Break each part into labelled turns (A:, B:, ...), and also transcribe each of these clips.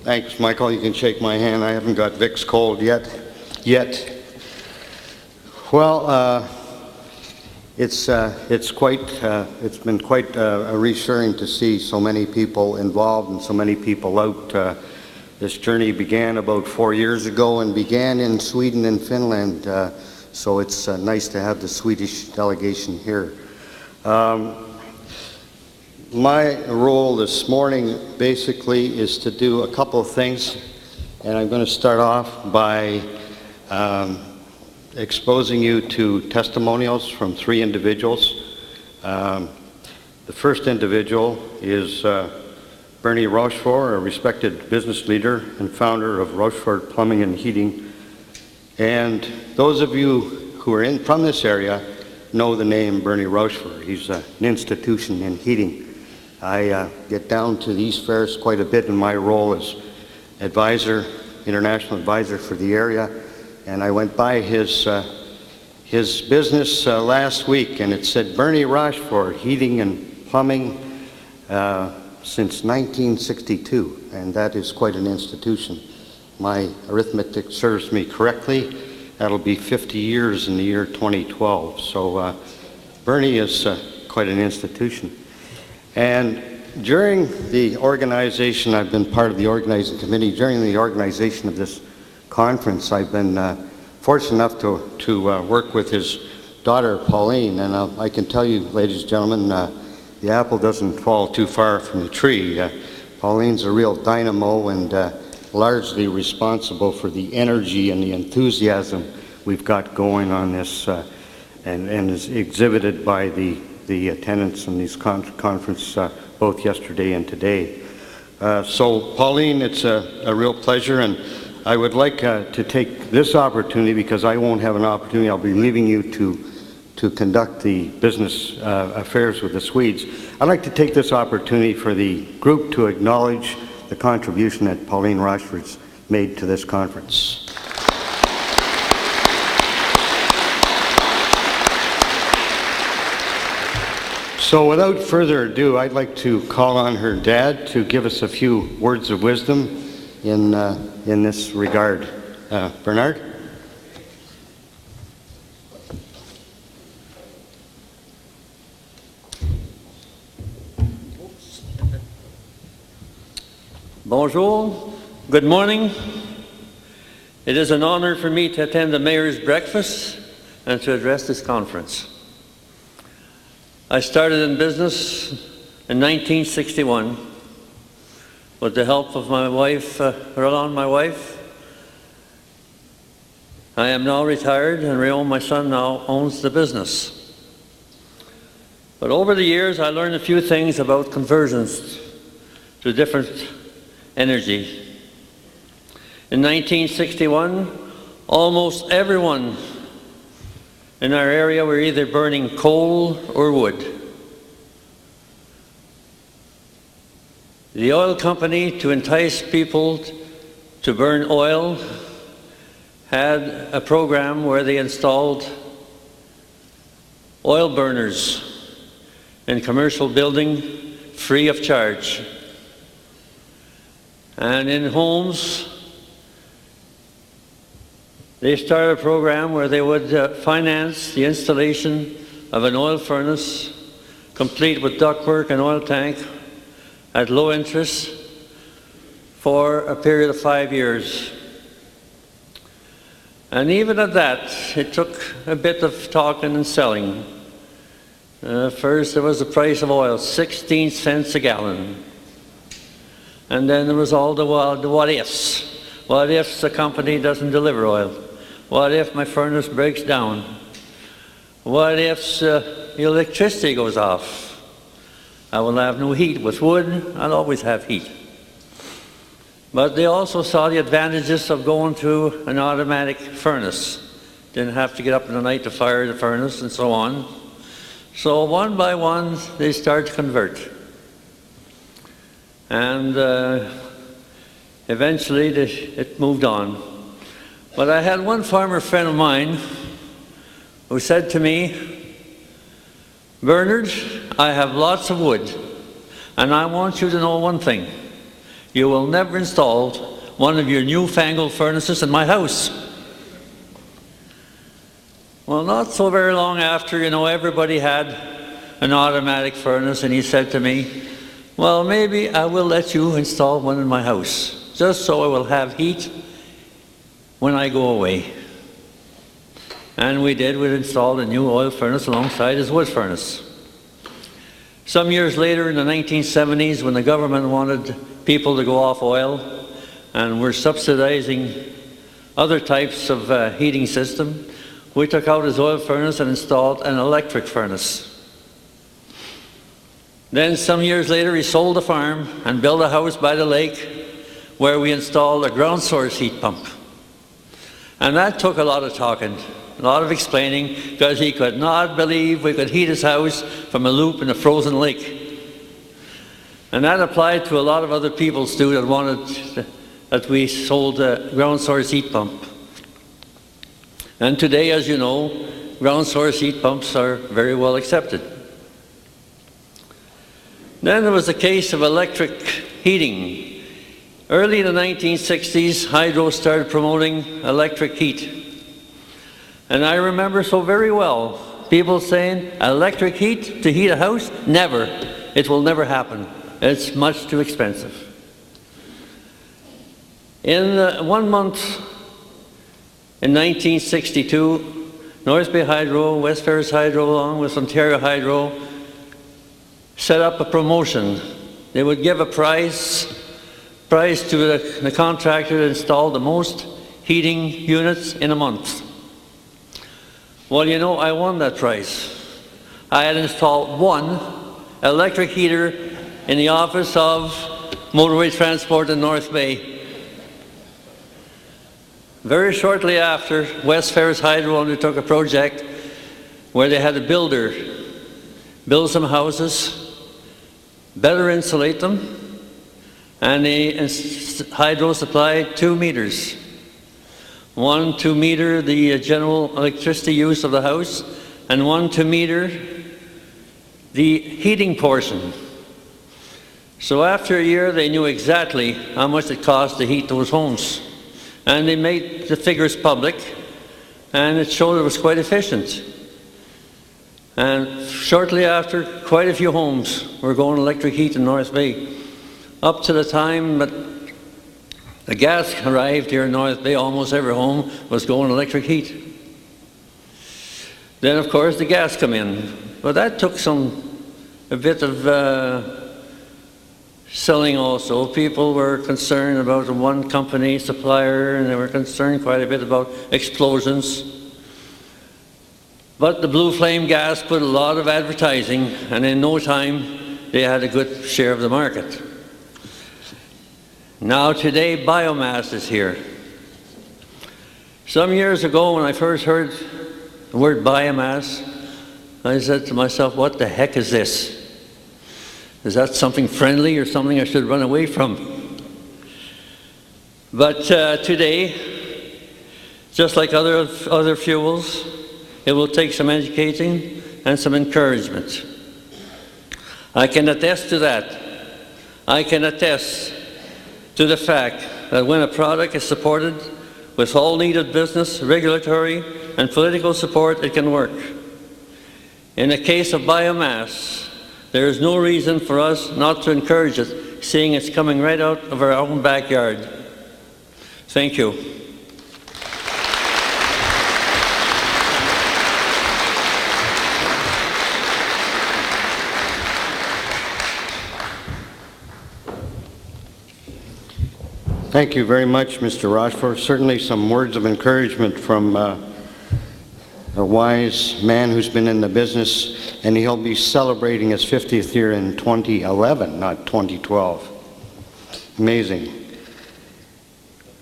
A: Thanks, Michael. You can shake my hand. I haven't got Vic's cold yet. Well, it's been quite reassuring to see so many people involved and so many people out. This journey began about 4 years ago and began in Sweden and Finland. So it's nice to have the Swedish delegation here. My role this morning basically is to do a couple of things, and I'm going to start off by exposing you to testimonials from 3 individuals. The first individual is Bernie Rochefort, a respected business leader and founder of Rochefort Plumbing and Heating. And those of you who are from this area know the name Bernie Rochefort. He's an institution in heating. I get down to these fairs quite a bit in my role as international advisor for the area, and I went by his business last week, and it said Bernie Rochefort Heating and Plumbing since 1962, and that is quite an institution. My arithmetic serves me correctly. That'll be 50 years in the year 2012. So Bernie is quite an institution. And during the organization, I've been part of the organizing committee. During the organization of this conference, I've been fortunate enough to work with his daughter, Pauline. And I can tell you, ladies and gentlemen, the apple doesn't fall too far from the tree. Pauline's a real dynamo and largely responsible for the energy and the enthusiasm we've got going on this and is exhibited by the attendance in these conference both yesterday and today. So Pauline, it's a real pleasure, and I would like to take this opportunity, because I won't have an opportunity, I'll be leaving you to conduct the business affairs with the Swedes. I'd like to take this opportunity for the group to acknowledge the contribution that Pauline Rochefort's made to this conference. So without further ado, I'd like to call on her dad to give us a few words of wisdom in this regard. Bernard?
B: Bonjour, good morning. It is an honor for me to attend the Mayor's Breakfast and to address this conference. I started in business in 1961 with the help of my wife, Roland, my wife. I am now retired, and Rayon, my son, now owns the business. But over the years, I learned a few things about conversions to different energy. In 1961, almost everyone in our area were either burning coal or wood. The oil company, to entice people to burn oil, had a program where they installed oil burners in commercial building free of charge. And in homes, they started a program where they would finance the installation of an oil furnace, complete with ductwork and oil tank, at low interest for a period of 5 years. And even at that, it took a bit of talking and selling. First, there was the price of oil, 16 cents a gallon. And then there was all the what ifs. What if the company doesn't deliver oil? What if my furnace breaks down? What if the electricity goes off? I will have no heat. With wood, I'll always have heat. But they also saw the advantages of going to an automatic furnace. Didn't have to get up in the night to fire the furnace and so on. So one by one, they started to convert. And eventually it moved on. But I had one farmer friend of mine who said to me, Bernard, I have lots of wood, and I want you to know one thing. you will never install one of your newfangled furnaces in my house. Well, not so very long after, everybody had an automatic furnace, and he said to me, well, maybe I will let you install one in my house, just so I will have heat when I go away. And we did. We installed a new oil furnace alongside his wood furnace. Some years later, in the 1970s, when the government wanted people to go off oil and were subsidizing other types of heating system, we took out his oil furnace and installed an electric furnace. Then some years later, he sold the farm and built a house by the lake where we installed a ground source heat pump. And that took a lot of talking, a lot of explaining, because he could not believe we could heat his house from a loop in a frozen lake. And that applied to a lot of other people too that wanted that we sold a ground source heat pump. And today, as you know, ground source heat pumps are very well accepted. Then there was the case of electric heating. Early in the 1960s, Hydro started promoting electric heat. And I remember so very well people saying, electric heat to heat a house? Never. It will never happen. It's much too expensive. In 1 month, in 1962, North Bay Hydro, West Ferris Hydro, along with Ontario Hydro, set up a promotion. They would give a prize to the contractor that installed the most heating units in a month. Well, I won that prize. I had installed one electric heater in the office of Motorway Transport in North Bay. Very shortly after, West Ferris Hydro undertook a project where they had a builder build some houses, better insulate them, and Hydro supplied 2 meters. One to meter the general electricity use of the house, and one to meter the heating portion. So after a year, they knew exactly how much it cost to heat those homes. And they made the figures public, and it showed it was quite efficient. And shortly after, quite a few homes were going electric heat in North Bay. Up to the time that the gas arrived here in North Bay, almost every home was going electric heat. Then, of course, the gas come in. But that took a bit of selling also. People were concerned about the one company supplier, and they were concerned quite a bit about explosions. But the Blue Flame gas put a lot of advertising, and in no time they had a good share of the market. Now today, biomass is here. Some years ago, when I first heard the word biomass, I said to myself, what the heck is this? Is that something friendly or something I should run away from? But today, just like other fuels, it will take some educating and some encouragement. I can attest to that. I can attest to the fact that when a product is supported with all needed business, regulatory, and political support, it can work. In the case of biomass, there is no reason for us not to encourage it, seeing it's coming right out of our own backyard. Thank you.
A: Thank you very much, Mr. Rochefort. Certainly some words of encouragement from a wise man who's been in the business, and he'll be celebrating his 50th year in 2011, not 2012. Amazing.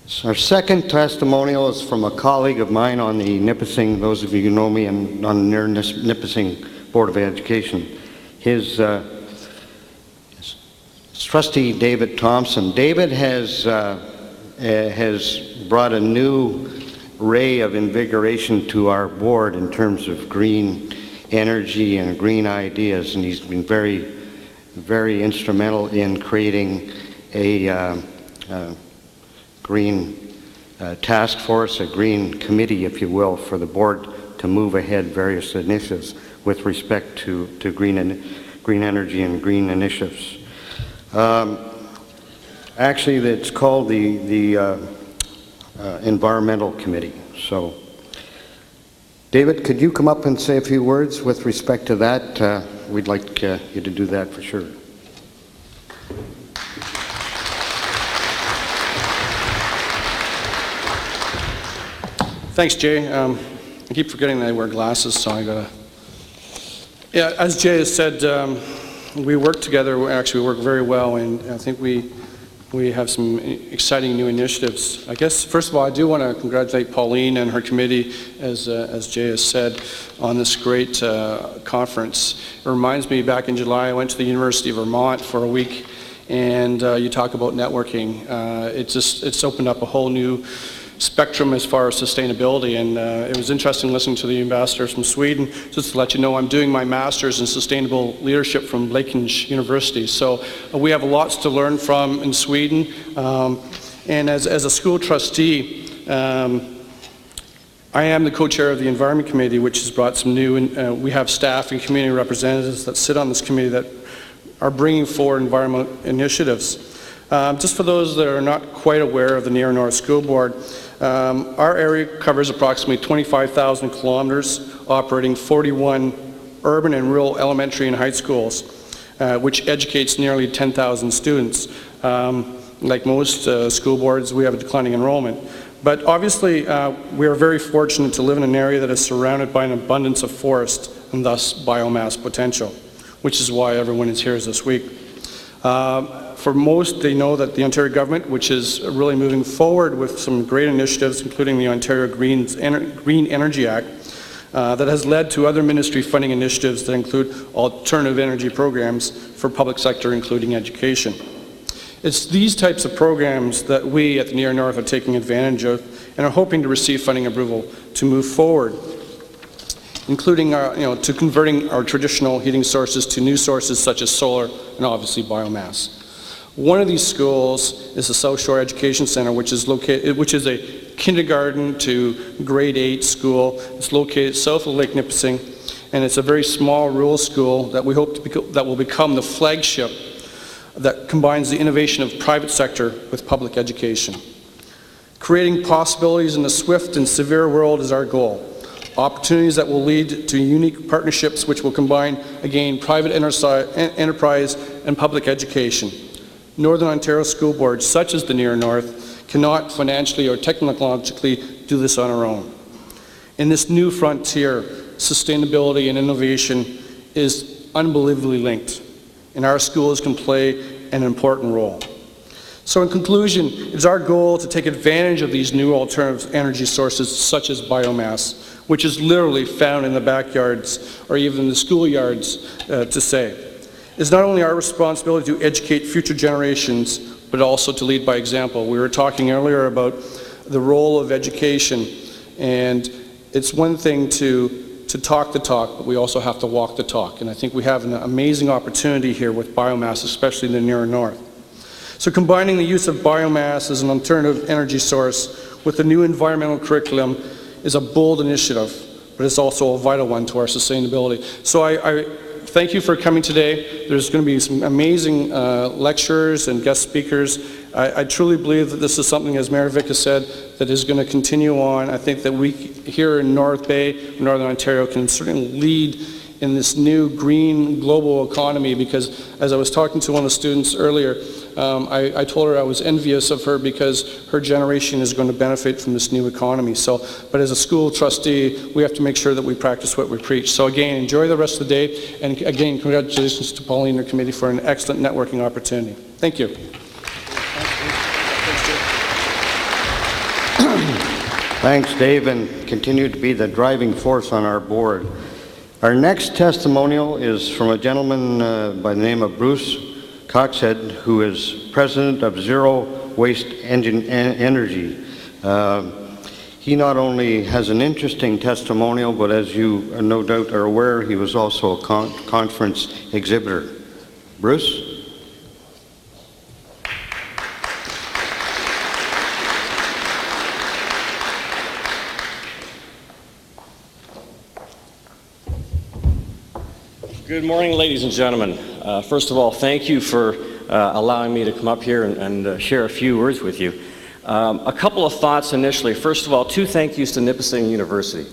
A: So our second testimonial is from a colleague of mine on the Nipissing, those of you who know me, and on the Nipissing Board of Education. His Trustee David Thompson. David has brought a new ray of invigoration to our board in terms of green energy and green ideas, and he's been very, very instrumental in creating a green task force, a green committee, if you will, for the board to move ahead various initiatives with respect to green energy and green initiatives. Actually, it's called the Environmental Committee. So, David, could you come up and say a few words with respect to that? We'd like you to do that for sure.
C: Thanks, Jay. I keep forgetting that I wear glasses, so I gotta... Yeah, as Jay has said, we work together. We work very well, and I think we have some exciting new initiatives. I guess, first of all, I do want to congratulate Pauline and her committee, as Jay has said, on this great conference. It reminds me, back in July, I went to the University of Vermont for a week, and you talk about networking. It's opened up a whole new spectrum as far as sustainability, and it was interesting listening to the ambassadors from Sweden. Just to let you know, I'm doing my master's in sustainable leadership from Blekinge University, so we have lots to learn from in Sweden. And as a school trustee, I am the co-chair of the Environment Committee, which has brought some new, we have staff and community representatives that sit on this committee that are bringing forward environmental initiatives. Just for those that are not quite aware of the Near North School Board, our area covers approximately 25,000 kilometers, operating 41 urban and rural elementary and high schools, which educates nearly 10,000 students. Like most school boards, we have a declining enrollment. But obviously, we are very fortunate to live in an area that is surrounded by an abundance of forest and thus biomass potential, which is why everyone is here this week. For most, they know that the Ontario government, which is really moving forward with some great initiatives, including the Ontario Green Energy Act, that has led to other ministry funding initiatives that include alternative energy programs for public sector, including education. It's these types of programs that we at the Near North are taking advantage of and are hoping to receive funding approval to move forward, including to converting our traditional heating sources to new sources such as solar and obviously biomass. One of these schools is the South Shore Education Center, which is a kindergarten to grade 8 school. It's located south of Lake Nipissing, and it's a very small rural school that we hope that will become the flagship that combines the innovation of private sector with public education. Creating possibilities in a swift and severe world is our goal. Opportunities that will lead to unique partnerships which will combine, again, private enterprise and public education. Northern Ontario school boards, such as the Near North, cannot financially or technologically do this on our own. In this new frontier, sustainability and innovation is unbelievably linked, and our schools can play an important role. So in conclusion, it is our goal to take advantage of these new alternative energy sources such as biomass, which is literally found in the backyards or even in the schoolyards to say. It's not only our responsibility to educate future generations, but also to lead by example. We were talking earlier about the role of education, and it's one thing to talk the talk, but we also have to walk the talk. And I think we have an amazing opportunity here with biomass, especially in the Near North. So combining the use of biomass as an alternative energy source with the new environmental curriculum is a bold initiative, but it's also a vital one to our sustainability. So I thank you for coming today. There's going to be some amazing lectures and guest speakers. I truly believe that this is something, as Mayor Vick has said, that is going to continue on. I think that we here in North Bay, Northern Ontario, can certainly lead in this new green global economy, because as I was talking to one of the students earlier, I told her I was envious of her because her generation is going to benefit from this new economy. So, but as a school trustee, we have to make sure that we practice what we preach. So again, enjoy the rest of the day, and again, congratulations to Pauline and her committee for an excellent networking opportunity. Thank you.
A: Thanks, Dave, and continue to be the driving force on our board. Our next testimonial is from a gentleman by the name of Bruce Coxhead, who is president of Zero Waste Energy. He not only has an interesting testimonial, but as you no doubt are aware, he was also a conference exhibitor. Bruce?
D: Good morning, ladies and gentlemen. First of all, thank you for allowing me to come up here and share a few words with you. A couple of thoughts initially. First of all, 2 thank yous to Nipissing University.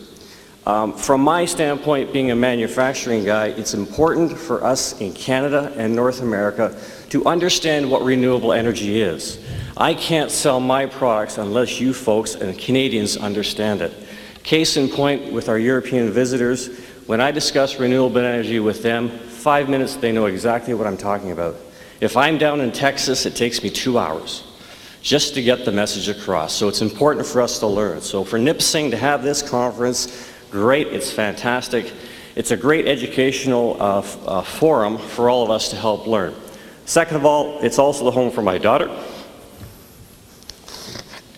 D: From my standpoint, being a manufacturing guy, it's important for us in Canada and North America to understand what renewable energy is. I can't sell my products unless you folks and Canadians understand it. Case in point with our European visitors, when I discuss renewable energy with them, 5 minutes they know exactly what I'm talking about. If I'm down in Texas, it takes me 2 hours just to get the message across. So it's important for us to learn. So for Nipissing to have this conference, great, it's fantastic. It's a great educational forum for all of us to help learn. Second of all, it's also the home for my daughter,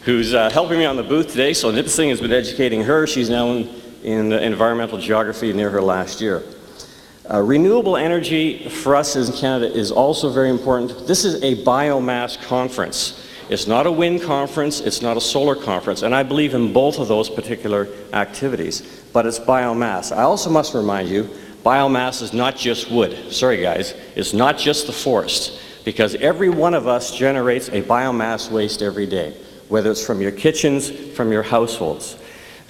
D: who's helping me on the booth today. So Nipissing has been educating her. She's now in environmental geography near her last year. Renewable energy for us in Canada is also very important. This is a biomass conference. It's not a wind conference, it's not a solar conference, and I believe in both of those particular activities, but it's biomass. I also must remind you, biomass is not just wood. Sorry guys, it's not just the forest, because every one of us generates a biomass waste every day, whether it's from your kitchens, from your households.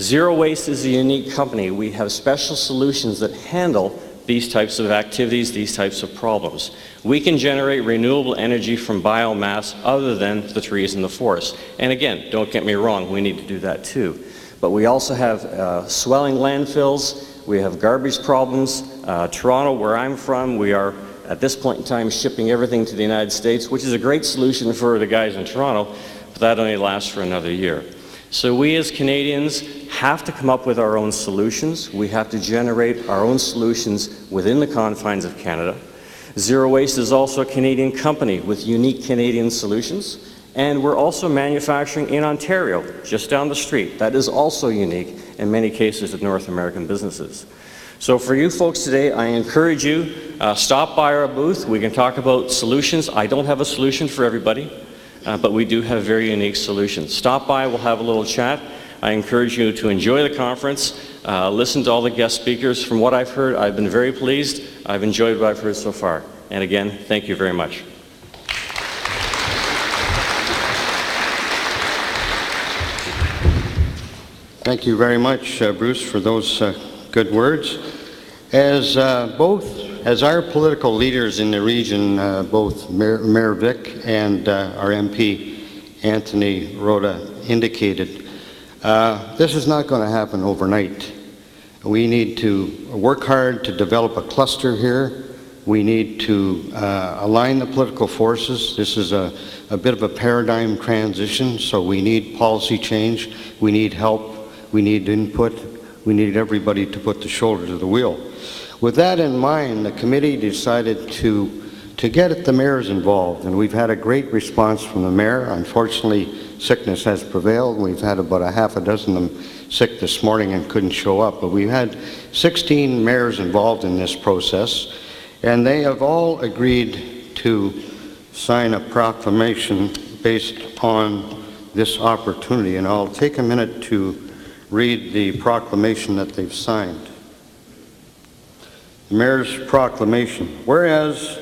D: Zero Waste is a unique company. We have special solutions that handle these types of activities, these types of problems. We can generate renewable energy from biomass other than the trees in the forest. And again, don't get me wrong, we need to do that too. But we also have swelling landfills, we have garbage problems. Toronto, where I'm from, we are at this point in time shipping everything to the United States, which is a great solution for the guys in Toronto, but that only lasts for another year. So we as Canadians have to come up with our own solutions. We have to generate our own solutions within the confines of Canada. Zero Waste is also a Canadian company with unique Canadian solutions. And we're also manufacturing in Ontario, just down the street. That is also unique in many cases of North American businesses. So for you folks today, I encourage you, stop by our booth. We can talk about solutions. I don't have a solution for everybody. But we do have very unique solutions. Stop by, we'll have a little chat. I encourage you to enjoy the conference, listen to all the guest speakers. From what I've heard, I've been very pleased. I've enjoyed what I've heard so far. And again, thank you very much.
A: Thank you very much, Bruce, for those good words. As our political leaders in the region, both Mayor Vic and our MP Anthony Rhoda indicated, this is not going to happen overnight. We need to work hard to develop a cluster here. We need to align the political forces. This is a bit of a paradigm transition, so we need policy change. We need help. We need input. We need everybody to put the shoulder to the wheel. With that in mind, the committee decided to get the mayors involved, and we've had a great response from the mayor. Unfortunately, sickness has prevailed. We've had about a half a dozen of them sick this morning and couldn't show up, but we've had 16 mayors involved in this process, and they have all agreed to sign a proclamation based on this opportunity, and I'll take a minute to read the proclamation that they've signed. The Mayor's Proclamation. Whereas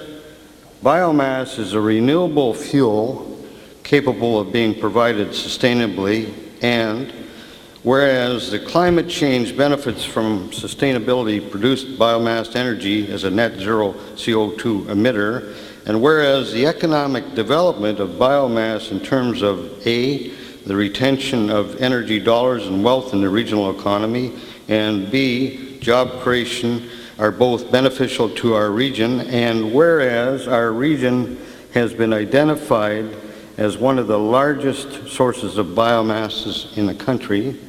A: biomass is a renewable fuel capable of being provided sustainably, and whereas the climate change benefits from sustainability produced biomass energy as a net zero CO2 emitter, and whereas the economic development of biomass in terms of A, the retention of energy dollars and wealth in the regional economy, and B, job creation are both beneficial to our region, and whereas our region has been identified as one of the largest sources of biomasses in the country,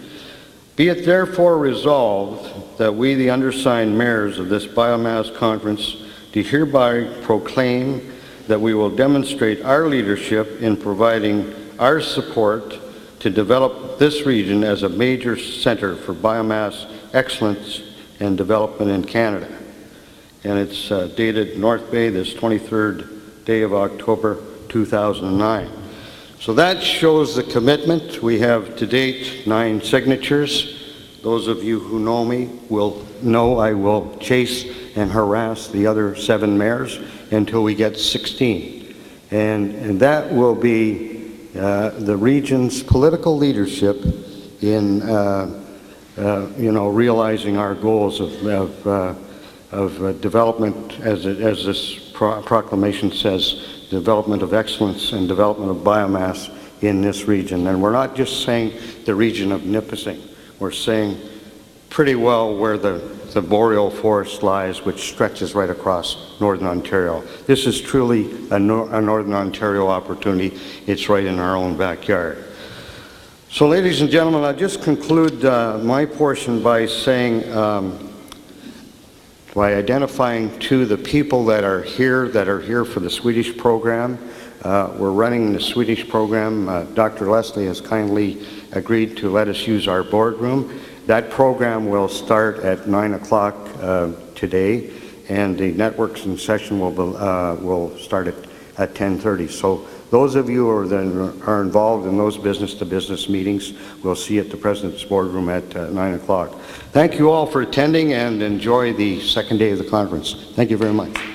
A: be it therefore resolved that we, the undersigned mayors of this biomass conference, do hereby proclaim that we will demonstrate our leadership in providing our support to develop this region as a major center for biomass excellence and development in Canada. And it's dated North Bay, this 23rd day of October 2009. So that shows the commitment. We have to date 9 signatures. Those of you who know me will know I will chase and harass the other 7 mayors until we get 16. And that will be the region's political leadership in realizing our goals of development, as this proclamation says, development of excellence and development of biomass in this region. And we're not just saying the region of Nipissing, we're saying pretty well where the boreal forest lies, which stretches right across Northern Ontario. This is truly a Northern Ontario opportunity. It's right in our own backyard. So ladies and gentlemen, I'll just conclude my portion by saying, by identifying to the people that are here for the Swedish program. We're running the Swedish program. Dr. Leslie has kindly agreed to let us use our boardroom. That program will start at 9 o'clock today, and the networking session will start at 10:30. So those of you who are involved in those business-to-business meetings, we'll see at the President's boardroom at 9 o'clock. Thank you all for attending, and enjoy the second day of the conference. Thank you very much.